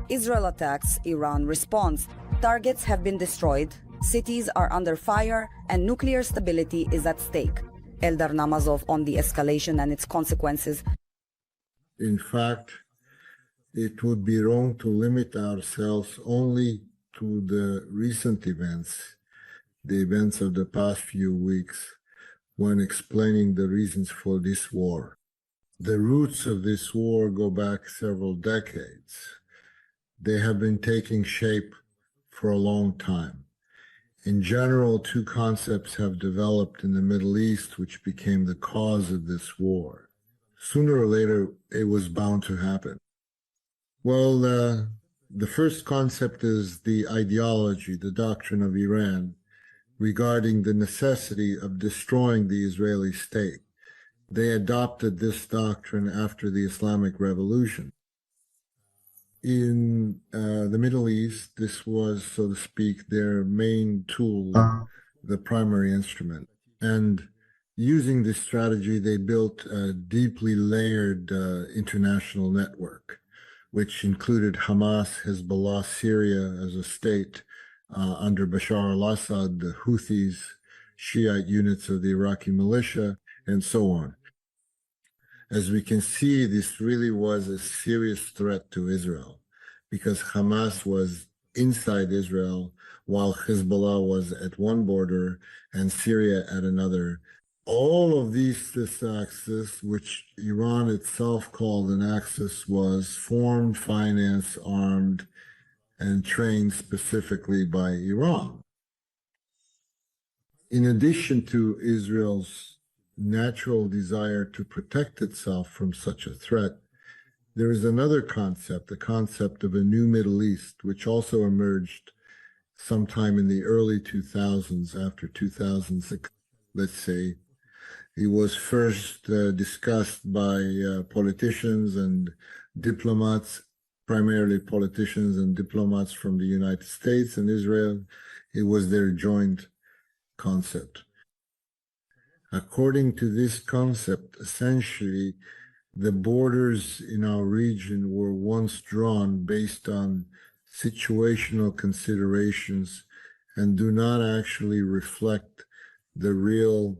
Israel attacks, Iran responds. Targets have been destroyed, cities are under fire, and nuclear stability is at stake. Eldar Namazov on the escalation and its consequences. In fact, it would be wrong to limit ourselves only to the recent events, the events of the past few weeks, when explaining the reasons for this war. The roots of this war go back several decades. They have been taking shape for a long time. In general, two concepts have developed in the Middle East which became the cause of this war. Sooner or later, it was bound to happen. Well, the first concept is the ideology, the doctrine of Iran, regarding the necessity of destroying the Israeli state. They adopted this doctrine after the Islamic Revolution. In the Middle East, this was, so to speak, their main tool, the primary instrument. And using this strategy, they built a deeply layered international network, which included Hamas, Hezbollah, Syria as a state under Bashar al-Assad, the Houthis, Shiite units of the Iraqi militia, and so on. As we can see, this really was a serious threat to Israel because Hamas was inside Israel while Hezbollah was at one border and Syria at another. All of this axis, which Iran itself called an axis, was formed, financed, armed, and trained specifically by Iran. In addition to Israel's natural desire to protect itself from such a threat, there is another concept, the concept of a new Middle East, which also emerged sometime in the early 2000s, after 2006, let's say. It was first discussed by politicians and diplomats, primarily politicians and diplomats from the United States and Israel. It was their joint concept. According to this concept, essentially, the borders in our region were once drawn based on situational considerations and do not actually reflect the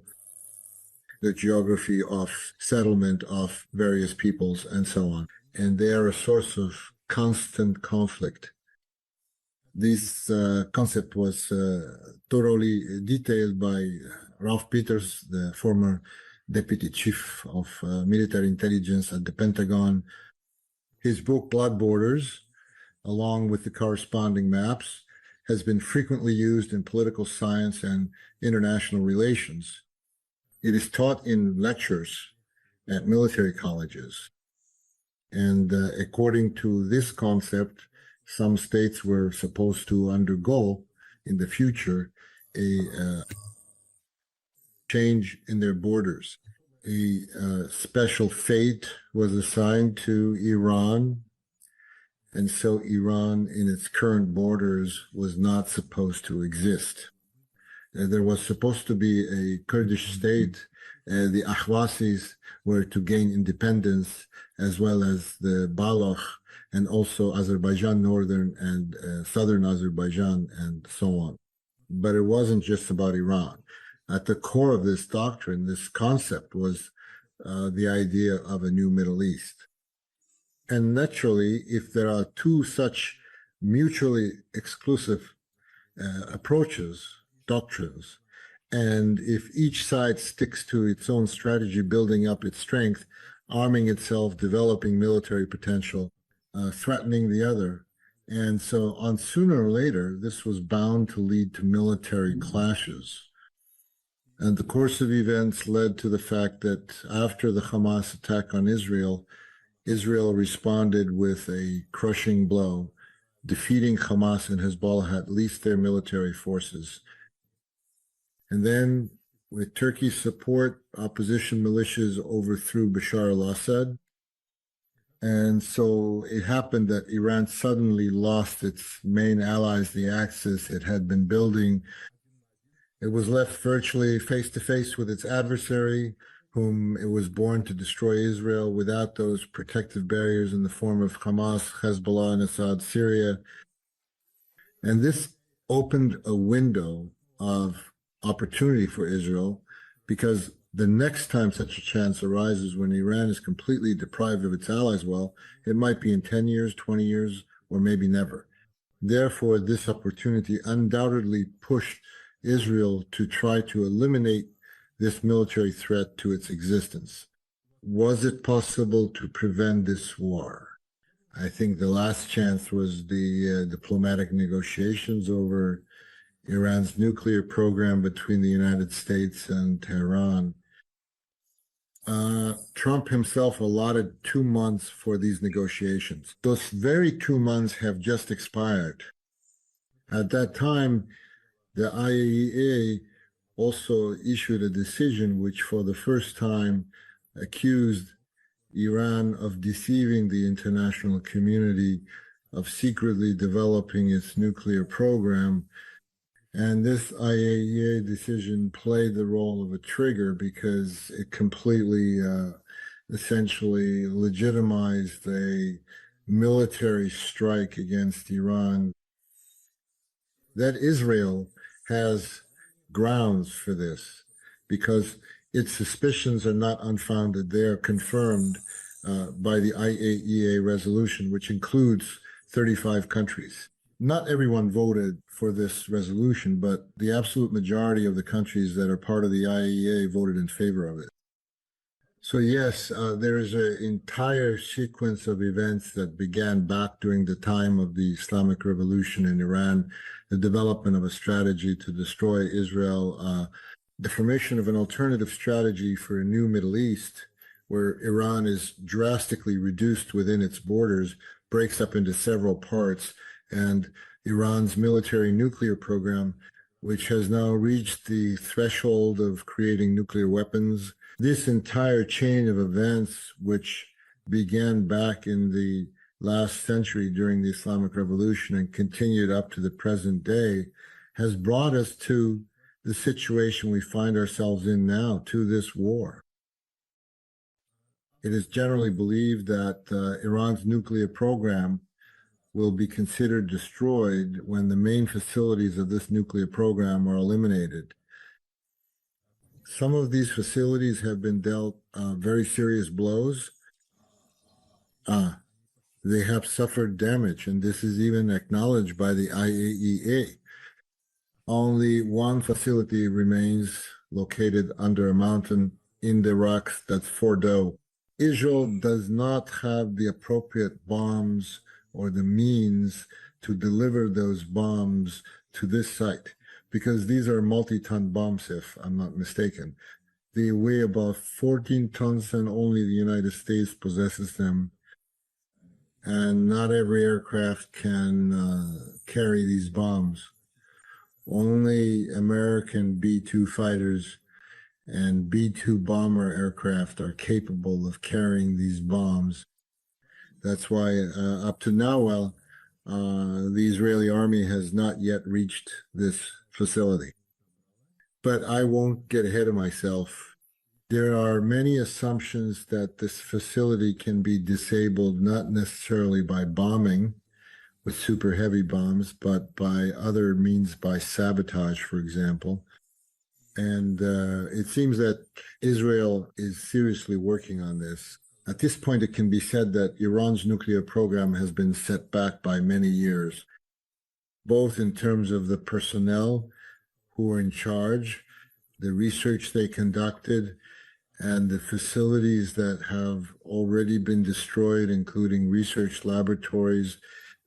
geography of settlement of various peoples and so on. And they are a source of constant conflict. This concept was thoroughly detailed by Ralph Peters, the former deputy chief of military intelligence at the Pentagon. His book, Blood Borders, along with the corresponding maps, has been frequently used in political science and international relations. It is taught in lectures at military colleges. And according to this concept, some states were supposed to undergo in the future a change in their borders. A special fate was assigned to Iran, and so Iran in its current borders was not supposed to exist. There was supposed to be a Kurdish state. The Ahwazis were to gain independence, as well as the Baloch, and also Azerbaijan, northern and southern Azerbaijan, and so on. But it wasn't just about Iran. At the core of this doctrine, this concept was the idea of a new Middle East. And naturally, if there are two such mutually exclusive approaches, doctrines, and if each side sticks to its own strategy, building up its strength, arming itself, developing military potential, threatening the other, and so on, sooner or later, this was bound to lead to military clashes. And the course of events led to the fact that after the Hamas attack on Israel, Israel responded with a crushing blow, defeating Hamas and Hezbollah, at least their military forces. And then, with Turkey's support, opposition militias overthrew Bashar al-Assad. And so it happened that Iran suddenly lost its main allies, the axis it had been building. It was left virtually face-to-face with its adversary, whom it was born to destroy Israel without those protective barriers in the form of Hamas, Hezbollah, and Assad, Syria. And this opened a window of opportunity for Israel, because the next time such a chance arises, when Iran is completely deprived of its allies, well, it might be in 10 years, 20 years, or maybe never. Therefore, this opportunity undoubtedly pushed Israel to try to eliminate this military threat to its existence. Was it possible to prevent this war? I think the last chance was the diplomatic negotiations over Iran's nuclear program between the United States and Tehran. Trump himself allotted 2 months for these negotiations. Those very 2 months have just expired. At that time, the IAEA also issued a decision which, for the first time, accused Iran of deceiving the international community, of secretly developing its nuclear program. And this IAEA decision played the role of a trigger, because it completely, essentially legitimized a military strike against Iran. That Israel has grounds for this, because its suspicions are not unfounded. They are confirmed by the IAEA resolution, which includes 35 countries. Not everyone voted for this resolution, but the absolute majority of the countries that are part of the IAEA voted in favor of it. So yes, there is an entire sequence of events that began back during the time of the Islamic Revolution in Iran, the development of a strategy to destroy Israel, the formation of an alternative strategy for a new Middle East, where Iran is drastically reduced within its borders, breaks up into several parts, and Iran's military nuclear program, which has now reached the threshold of creating nuclear weapons. This entire chain of events, which began back in the last century during the Islamic Revolution and continued up to the present day, has brought us to the situation we find ourselves in now, to this war. It is generally believed that Iran's nuclear program will be considered destroyed when the main facilities of this nuclear program are eliminated. Some of these facilities have been dealt very serious blows. They have suffered damage, and this is even acknowledged by the IAEA. Only one facility remains located under a mountain in the rocks, that's Fordo. Israel does not have the appropriate bombs or the means to deliver those bombs to this site, because these are multi-ton bombs, if I'm not mistaken. They weigh about 14 tons, and only the United States possesses them. And not every aircraft can carry these bombs. Only American B-2 fighters and B-2 bomber aircraft are capable of carrying these bombs. That's why up to now, the Israeli army has not yet reached this facility. But I won't get ahead of myself. There are many assumptions that this facility can be disabled, not necessarily by bombing with super heavy bombs, but by other means, by sabotage, for example. And it seems that Israel is seriously working on this. At this point, it can be said that Iran's nuclear program has been set back by many years, both in terms of the personnel who are in charge, the research they conducted, and the facilities that have already been destroyed, including research laboratories,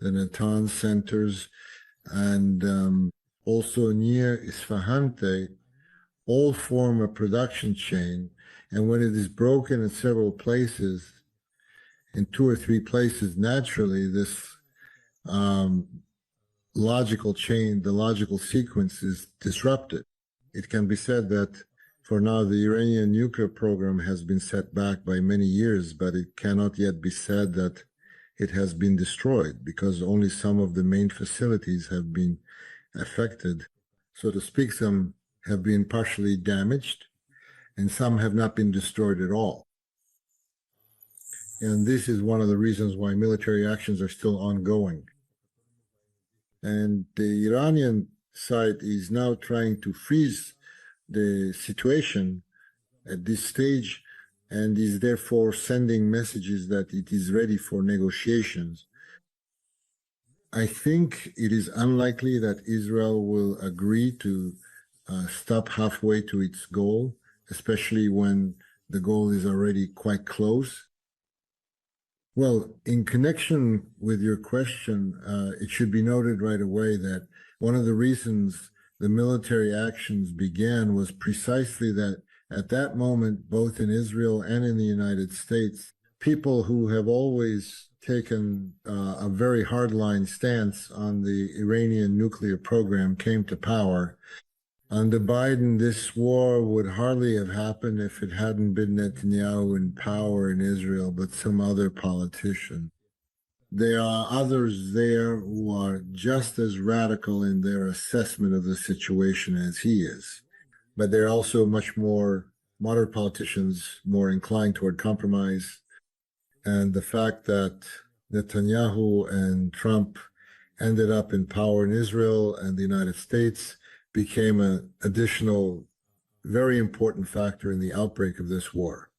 the Natanz centers, and also near Isfahan, all form a production chain. And when it is broken in several places, in 2 or 3 places, naturally, this logical chain, the logical sequence is disrupted. It can be said that for now, the Iranian nuclear program has been set back by many years, but it cannot yet be said that it has been destroyed, because only some of the main facilities have been affected. So to speak, some have been partially damaged, and some have not been destroyed at all. And this is one of the reasons why military actions are still ongoing. And the Iranian side is now trying to freeze the situation at this stage and is therefore sending messages that it is ready for negotiations. I think it is unlikely that Israel will agree to stop halfway to its goal, especially when the goal is already quite close. Well, in connection with your question, it should be noted right away that one of the reasons the military actions began was precisely that at that moment, both in Israel and in the United States, people who have always taken a very hardline stance on the Iranian nuclear program came to power. Under Biden, this war would hardly have happened if it hadn't been Netanyahu in power in Israel, but some other politician. There are others there who are just as radical in their assessment of the situation as he is. But there are also much more moderate politicians, more inclined toward compromise. And the fact that Netanyahu and Trump ended up in power in Israel and the United States became an additional, very important factor in the outbreak of this war.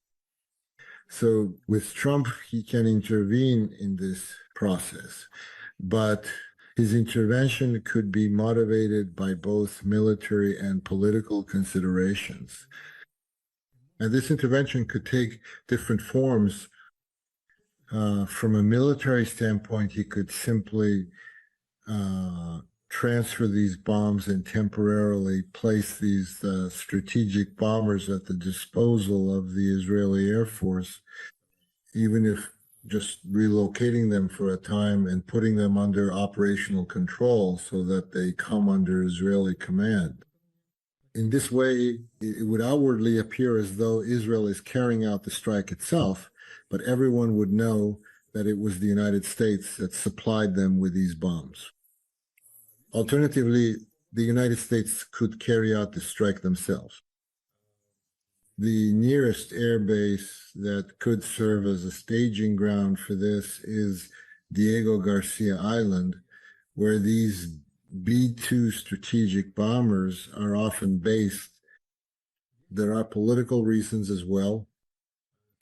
So with Trump, he can intervene in this process, but his intervention could be motivated by both military and political considerations. And this intervention could take different forms. From a military standpoint, he could simply transfer these bombs and temporarily place these strategic bombers at the disposal of the Israeli Air Force, even if just relocating them for a time and putting them under operational control so that they come under Israeli command. In this way, it would outwardly appear as though Israel is carrying out the strike itself, but everyone would know that it was the United States that supplied them with these bombs. Alternatively, the United States could carry out the strike themselves. The nearest air base that could serve as a staging ground for this is Diego Garcia Island, where these B-2 strategic bombers are often based. There are political reasons as well.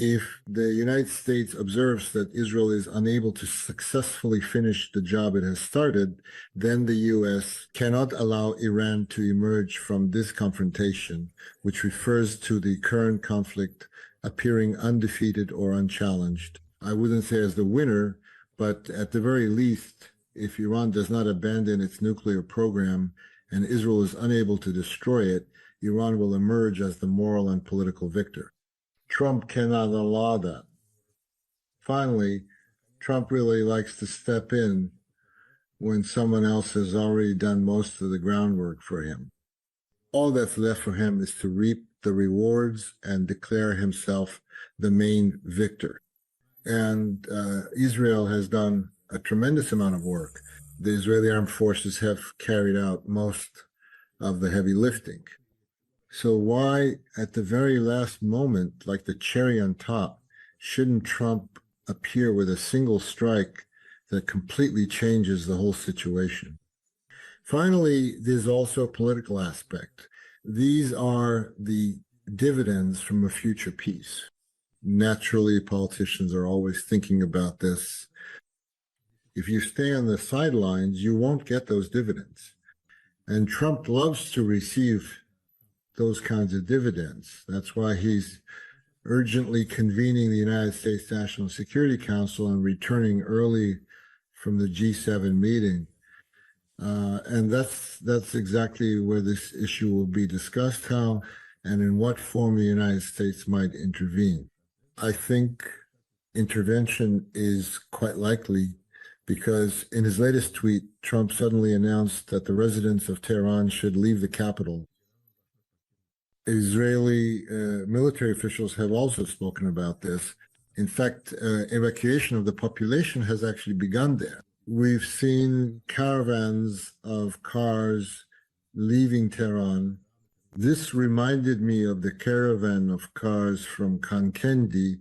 If the United States observes that Israel is unable to successfully finish the job it has started, then the U.S. cannot allow Iran to emerge from this confrontation, which refers to the current conflict appearing undefeated or unchallenged. I wouldn't say as the winner, but at the very least, if Iran does not abandon its nuclear program and Israel is unable to destroy it, Iran will emerge as the moral and political victor. Trump cannot allow that. Finally, Trump really likes to step in when someone else has already done most of the groundwork for him. All that's left for him is to reap the rewards and declare himself the main victor. And Israel has done a tremendous amount of work. The Israeli armed forces have carried out most of the heavy lifting. So why, at the very last moment, like the cherry on top, shouldn't Trump appear with a single strike that completely changes the whole situation? Finally, there's also a political aspect. These are the dividends from a future peace. Naturally, politicians are always thinking about this. If you stay on the sidelines, you won't get those dividends. And Trump loves to receive those kinds of dividends. That's why he's urgently convening the United States National Security Council and returning early from the G7 meeting. And that's exactly where this issue will be discussed, how and in what form the United States might intervene. I think intervention is quite likely because in his latest tweet, Trump suddenly announced that the residents of Tehran should leave the capital. Israeli military officials have also spoken about this. In fact, evacuation of the population has actually begun there. We've seen caravans of cars leaving Tehran This reminded me of the caravan of cars from Kankendi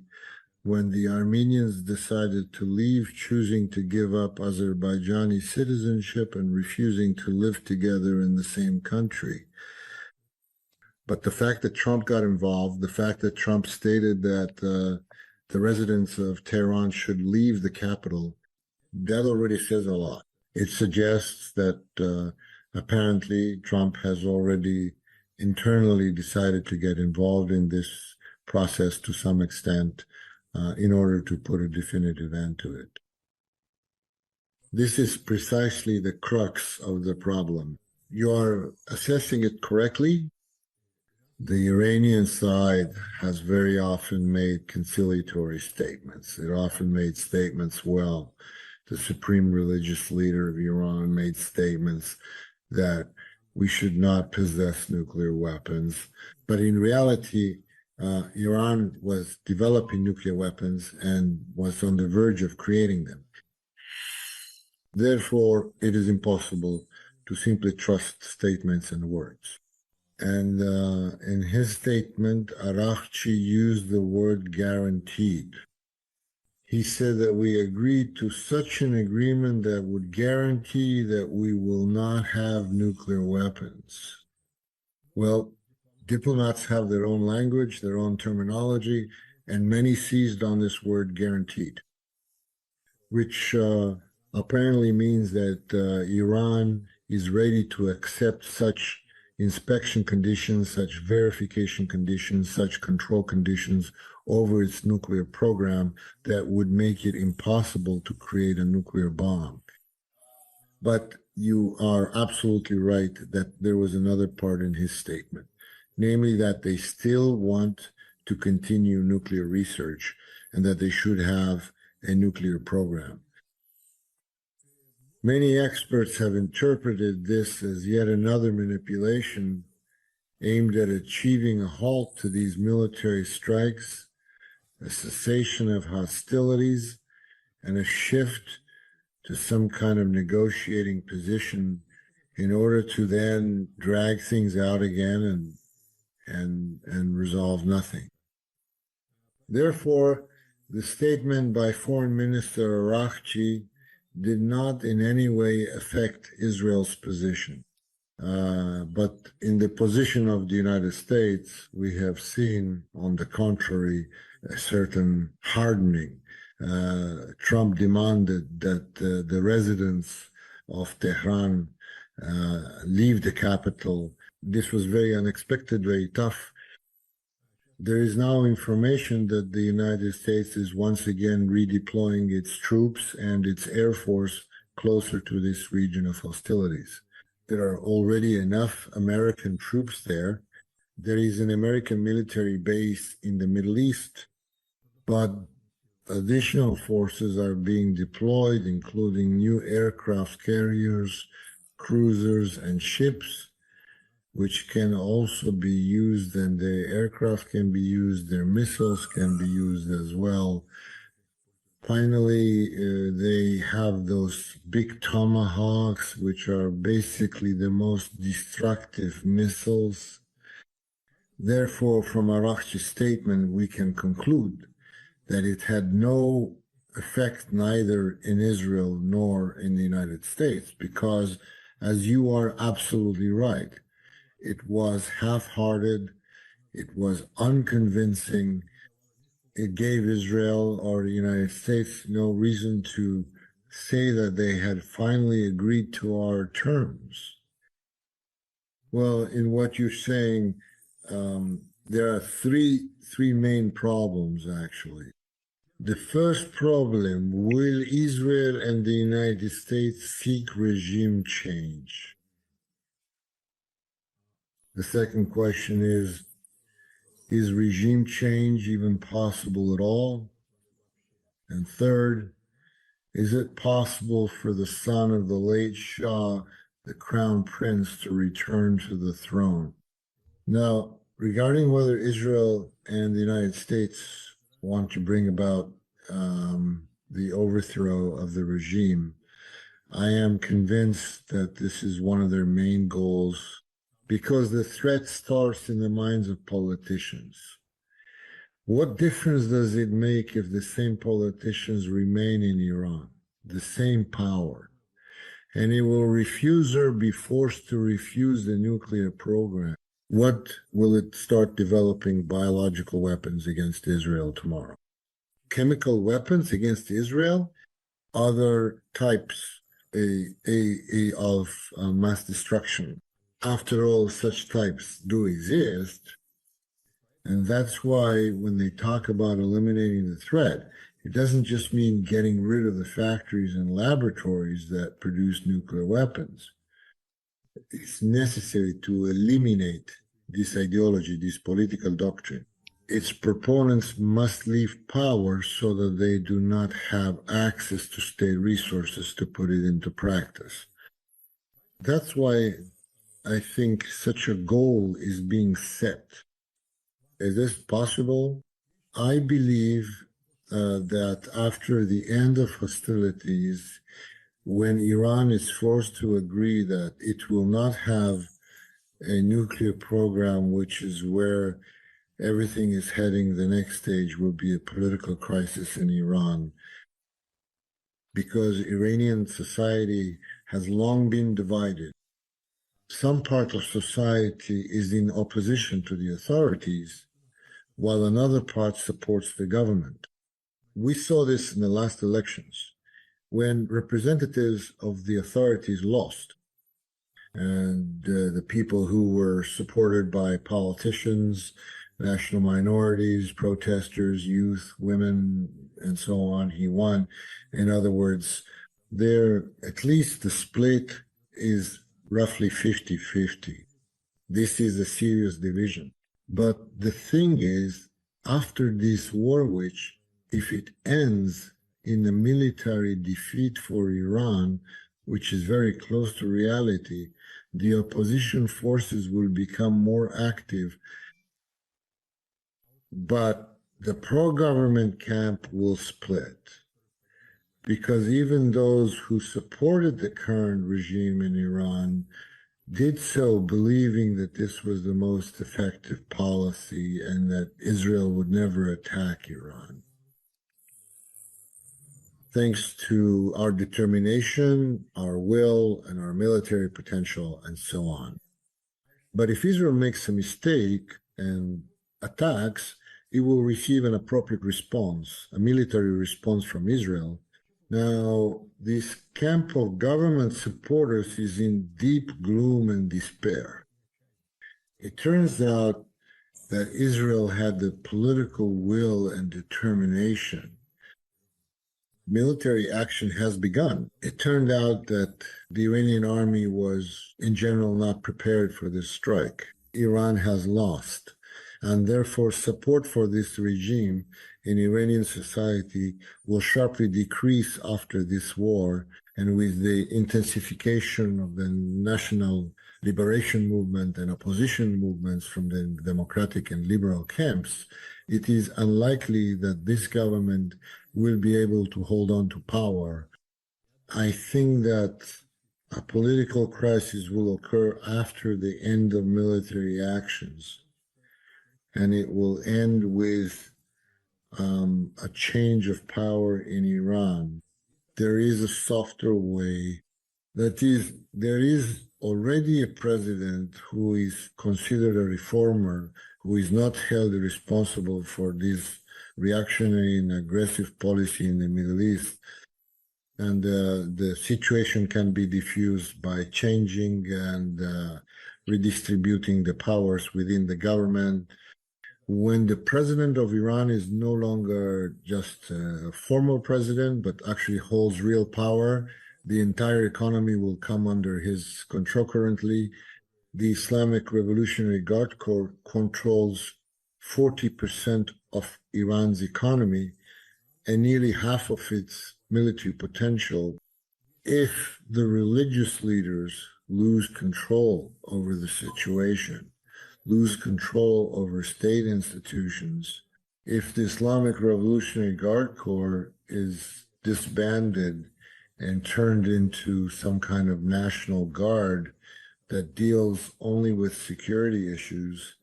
when the Armenians decided to leave, choosing to give up Azerbaijani citizenship and refusing to live together in the same country. But the fact that Trump got involved, the fact that Trump stated that the residents of Tehran should leave the capital, that already says a lot. It suggests that apparently Trump has already internally decided to get involved in this process to some extent in order to put a definitive end to it. This is precisely the crux of the problem. You are assessing it correctly. The Iranian side has very often made conciliatory statements. It often made statements, well, the supreme religious leader of Iran made statements that we should not possess nuclear weapons. But in reality, Iran was developing nuclear weapons and was on the verge of creating them. Therefore, it is impossible to simply trust statements and words. And in his statement, Araghchi used the word guaranteed. He said that we agreed to such an agreement that would guarantee that we will not have nuclear weapons. Well, diplomats have their own language, their own terminology, and many seized on this word guaranteed, which apparently means that Iran is ready to accept such inspection conditions, such verification conditions, such control conditions over its nuclear program that would make it impossible to create a nuclear bomb. But you are absolutely right that there was another part in his statement, namely that they still want to continue nuclear research and that they should have a nuclear program. Many experts have interpreted this as yet another manipulation aimed at achieving a halt to these military strikes, a cessation of hostilities, and a shift to some kind of negotiating position in order to then drag things out again and resolve nothing. Therefore, the statement by Foreign Minister Araghchi did not in any way affect Israel's position. But in the position of the United States, we have seen, on the contrary, a certain hardening. Trump demanded that the residents of Tehran leave the capital. This was very unexpected, very tough. There is now information that the United States is once again redeploying its troops and its air force closer to this region of hostilities. There are already enough American troops there. There is an American military base in the Middle East, but additional forces are being deployed, including new aircraft carriers, cruisers, and ships, which can also be used, and the aircraft can be used, their missiles can be used as well. Finally, they have those big tomahawks, which are basically the most destructive missiles. Therefore, from Araghchi's statement, we can conclude that it had no effect neither in Israel nor in the United States, because, as you are absolutely right, it was half-hearted, it was unconvincing, it gave Israel or the United States no reason to say that they had finally agreed to our terms. Well, in what you're saying, there are three main problems, actually. The first problem, will Israel and the United States seek regime change? The second question is regime change even possible at all? And third, is it possible for the son of the late Shah, the crown prince, to return to the throne? Now, regarding whether Israel and the United States want to bring about the overthrow of the regime, I am convinced that this is one of their main goals. because the threat starts in the minds of politicians. What difference does it make if the same politicians remain in Iran, the same power, and it will refuse or be forced to refuse the nuclear program? What will it start developing biological weapons against Israel tomorrow? Chemical weapons against Israel? Other types of mass destruction. After all, such types do exist. And that's why when they talk about eliminating the threat, it doesn't just mean getting rid of the factories and laboratories that produce nuclear weapons. It's necessary to eliminate this ideology, this political doctrine. Its proponents must leave power so that they do not have access to state resources to put it into practice. That's why I think such a goal is being set. Is this possible? I believe that after the end of hostilities, when Iran is forced to agree that it will not have a nuclear program, which is where everything is heading, the next stage will be a political crisis in Iran, because Iranian society has long been divided. Some part of society is in opposition to the authorities, while another part supports the government. We saw this in the last elections, when representatives of the authorities lost, and the people who were supported by politicians, national minorities, protesters, youth, women, and so on, he won. In other words, at least the split is roughly 50-50. This is a serious division. But the thing is, after this war, which, if it ends in a military defeat for Iran, which is very close to reality, the opposition forces will become more active. But the pro-government camp will split, because even those who supported the current regime in Iran did so believing that this was the most effective policy and that Israel would never attack Iran. Thanks to our determination, our will, and our military potential, and so on. But if Israel makes a mistake and attacks, it will receive an appropriate response, a military response from Israel. Now, this camp of government supporters is in deep gloom and despair. It turns out that Israel had the political will and determination. Military action has begun. It turned out that the Iranian army was, in general, not prepared for this strike. Iran has lost, and therefore support for this regime in Iranian society will sharply decrease after this war, and with the intensification of the national liberation movement and opposition movements from the democratic and liberal camps, it is unlikely that this government will be able to hold on to power. I think that a political crisis will occur after the end of military actions, and it will end with a change of power in Iran. There is a softer way. That is, there is already a president who is considered a reformer, who is not held responsible for this reactionary and aggressive policy in the Middle East. And the situation can be diffused by changing and redistributing the powers within the government. When the president of Iran is no longer just a formal president, but actually holds real power, the entire economy will come under his control. Currently, the Islamic Revolutionary Guard Corps controls 40% of Iran's economy and nearly half of its military potential. If the religious leaders lose control over the situation, lose control over state institutions, if the Islamic Revolutionary Guard Corps is disbanded and turned into some kind of national guard that deals only with security issues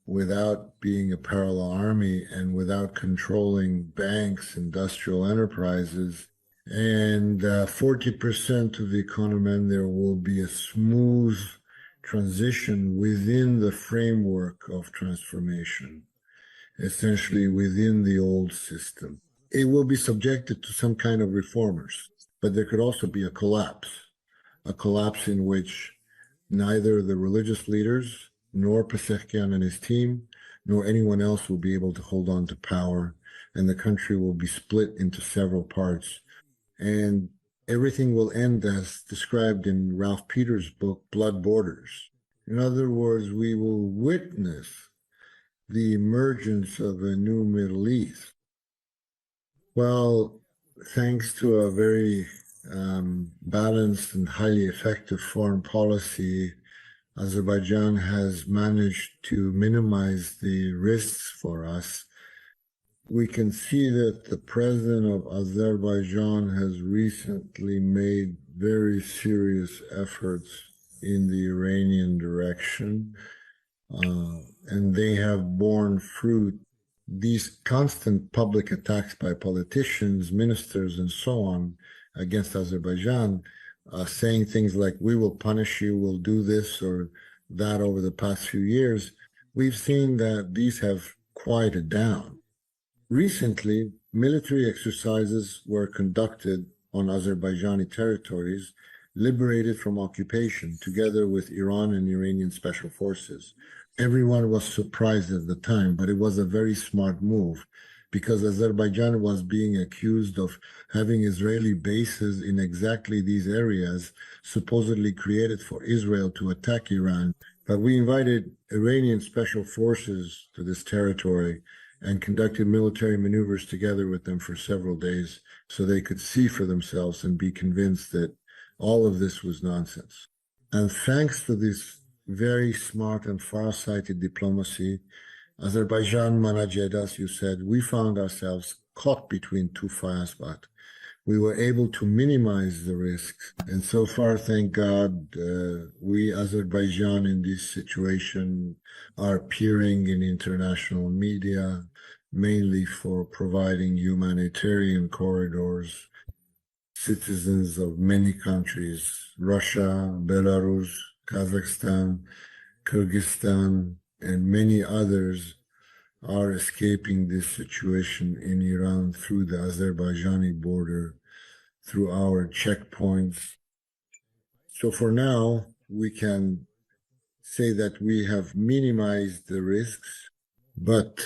without being a parallel army and without controlling banks, industrial enterprises, and 40% of the economy, and there will be a smooth transition within the framework of transformation, essentially within the old system. It will be subjected to some kind of reformers, but there could also be a collapse in which neither the religious leaders, nor Pesekian and his team, nor anyone else will be able to hold on to power, and the country will be split into several parts. And everything will end as described in Ralph Peters' book, Blood Borders. In other words, we will witness the emergence of a new Middle East. Well, thanks to a very balanced and highly effective foreign policy, Azerbaijan has managed to minimize the risks for us. We can see that the president of Azerbaijan has recently made very serious efforts in the Iranian direction, and they have borne fruit. These constant public attacks by politicians, ministers, and so on against Azerbaijan, saying things like, we will punish you, we'll do this or that over the past few years, we've seen that these have quieted down. Recently, military exercises were conducted on Azerbaijani territories liberated from occupation, together with Iran and Iranian special forces. Everyone was surprised at the time, but it was a very smart move because Azerbaijan was being accused of having Israeli bases in exactly these areas, supposedly created for Israel to attack Iran. But we invited Iranian special forces to this territory and conducted military maneuvers together with them for several days so they could see for themselves and be convinced that all of this was nonsense. And thanks to this very smart and far-sighted diplomacy, Azerbaijan managed, as you said, we found ourselves caught between two fires, but we were able to minimize the risks. And so far, thank God, we, Azerbaijan, in this situation, are appearing in international media, mainly for providing humanitarian corridors. Citizens of many countries, Russia, Belarus, Kazakhstan, Kyrgyzstan, and many others are escaping this situation in Iran through the Azerbaijani border, through our checkpoints. So for now, we can say that we have minimized the risks, but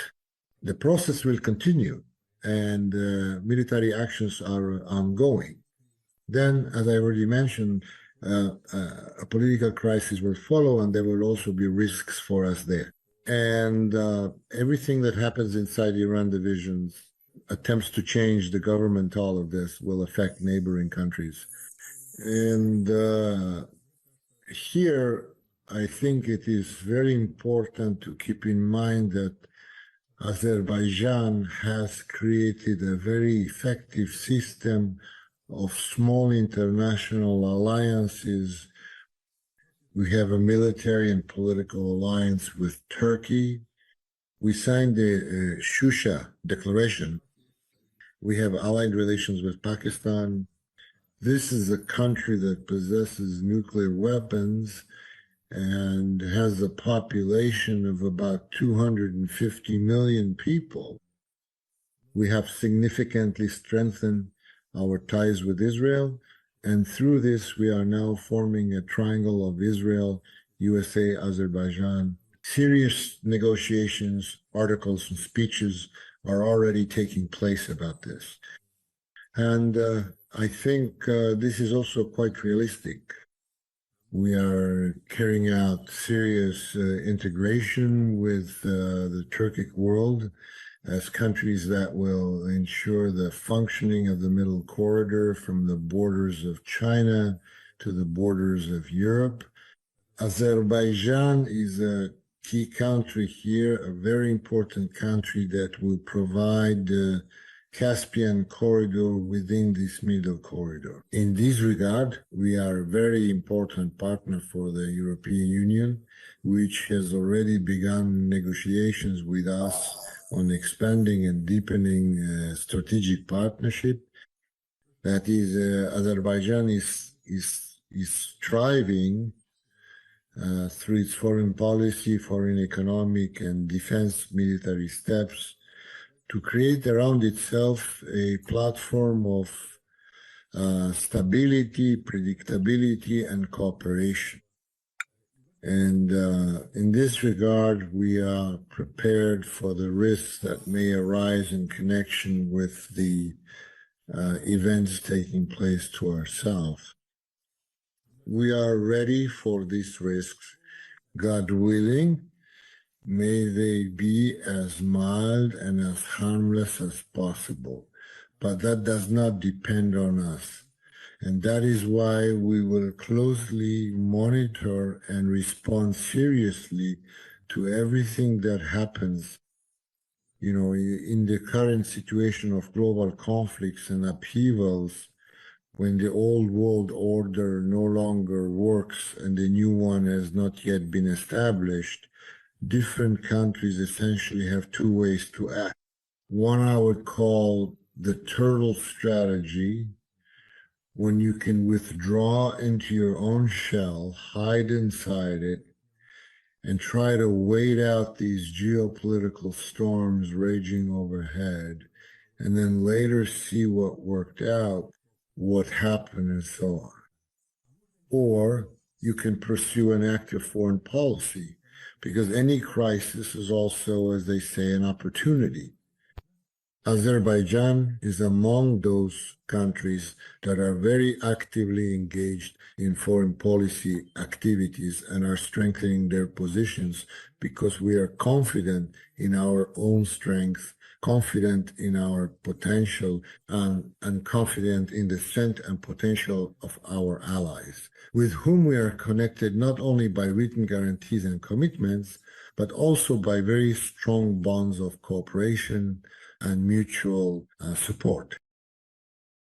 the process will continue and military actions are ongoing. Then, as I already mentioned, a political crisis will follow, and there will also be risks for us there. And everything that happens inside Iran divisions, attempts to change the government, all of this will affect neighboring countries. And here, I think it is very important to keep in mind that Azerbaijan has created a very effective system of small international alliances. We have a military and political alliance with Turkey. We signed the Shusha Declaration. We have allied relations with Pakistan. This is a country that possesses nuclear weapons and has a population of about 250 million people. We have significantly strengthened our ties with Israel, and through this, we are now forming a triangle of Israel, USA, Azerbaijan. Serious negotiations, articles, and speeches are already taking place about this. And I think this is also quite realistic. We are carrying out serious integration with the Turkic world as countries that will ensure the functioning of the Middle Corridor from the borders of China to the borders of Europe. Azerbaijan is a key country here, a very important country that will provide Caspian corridor within this middle corridor. In this regard, we are a very important partner for the European Union, which has already begun negotiations with us on expanding and deepening strategic partnership. That is, Azerbaijan is striving through its foreign policy, foreign economic, and defense military steps to create around itself a platform of stability, predictability, and cooperation. And in this regard, we are prepared for the risks that may arise in connection with the events taking place to our south. We are ready for these risks. God willing, may they be as mild and as harmless as possible. But that does not depend on us. And that is why we will closely monitor and respond seriously to everything that happens, in the current situation of global conflicts and upheavals, when the old world order no longer works and the new one has not yet been established. Different countries essentially have two ways to act. One I would call the turtle strategy, when you can withdraw into your own shell, hide inside it, and try to wait out these geopolitical storms raging overhead, and then later see what worked out, what happened, and so on. Or you can pursue an active foreign policy, because any crisis is also, as they say, an opportunity. Azerbaijan is among those countries that are very actively engaged in foreign policy activities and are strengthening their positions because we are confident in our own strength, confident in our potential, and confident in the strength and potential of our allies, with whom we are connected not only by written guarantees and commitments, but also by very strong bonds of cooperation and mutual support.